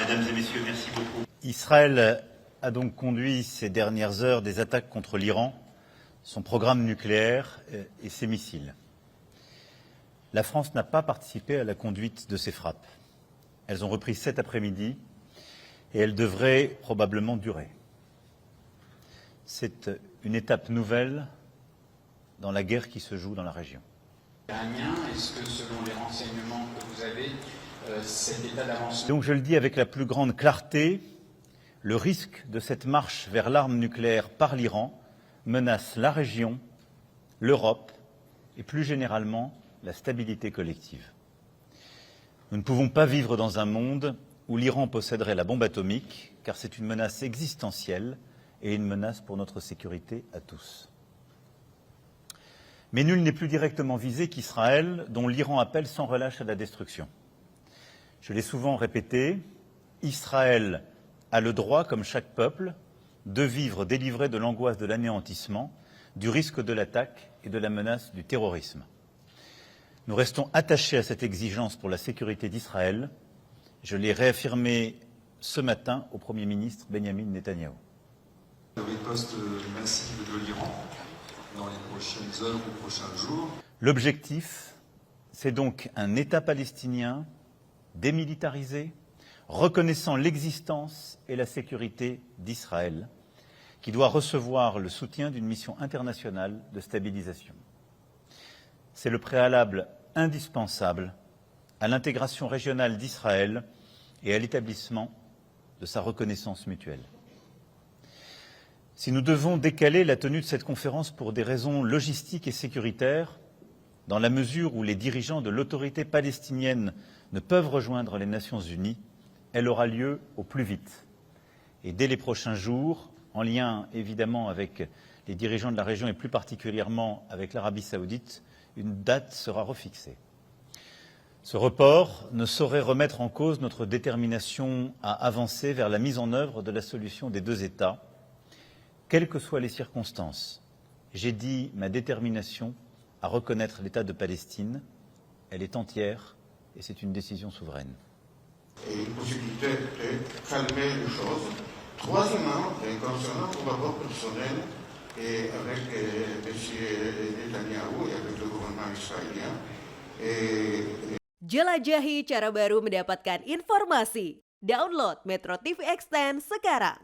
Mesdames et messieurs, merci beaucoup. Israël a donc conduit ces dernières heures des attaques contre l'Iran, son programme nucléaire et ses missiles. La France n'a pas participé à la conduite de ces frappes. Elles ont repris cet après-midi et elles devraient probablement durer. C'est une étape nouvelle dans la guerre qui se joue dans la région. Est-ce que, selon les renseignements que vous avez, cet état d'avancement... Donc je le dis avec la plus grande clarté, le risque de cette marche vers l'arme nucléaire par l'Iran menace la région, l'Europe et plus généralement la stabilité collective. Nous ne pouvons pas vivre dans un monde où l'Iran posséderait la bombe atomique, car c'est une menace existentielle et une menace pour notre sécurité à tous. Mais nul n'est plus directement visé qu'Israël, dont l'Iran appelle sans relâche à la destruction. Je l'ai souvent répété, Israël a le droit, comme chaque peuple, de vivre délivré de l'angoisse de l'anéantissement, du risque de l'attaque et de la menace du terrorisme. Nous restons attachés à cette exigence pour la sécurité d'Israël. Je l'ai réaffirmé ce matin au Premier ministre Benjamin Netanyahou. La riposte massive de l'Iran dans les prochaines heures ou prochains jours. L'objectif, c'est donc un État palestinien démilitarisé, reconnaissant l'existence et la sécurité d'Israël, qui doit recevoir le soutien d'une mission internationale de stabilisation. C'est le préalable indispensable à l'intégration régionale d'Israël et à l'établissement de sa reconnaissance mutuelle. Si nous devons décaler la tenue de cette conférence pour des raisons logistiques et sécuritaires, dans la mesure où les dirigeants de l'autorité palestinienne ne peuvent rejoindre les Nations unies, elle aura lieu au plus vite. Et dès les prochains jours, en lien évidemment avec les dirigeants de la région et plus particulièrement avec l'Arabie saoudite, une date sera refixée. Ce report ne saurait remettre en cause notre détermination à avancer vers la mise en œuvre de la solution des deux États, quelles que soient les circonstances. J'ai dit ma détermination à reconnaître l'État de Palestine. Elle est entière et c'est une décision souveraine. Et une possibilité de calmer les choses. Troisièmement, concernant mon rapport personnel et avec M. Netanyahu et avec le gouvernement israélien. Jelajahi cara baru mendapatkan informasi. Download Metro TV Extend sekarang.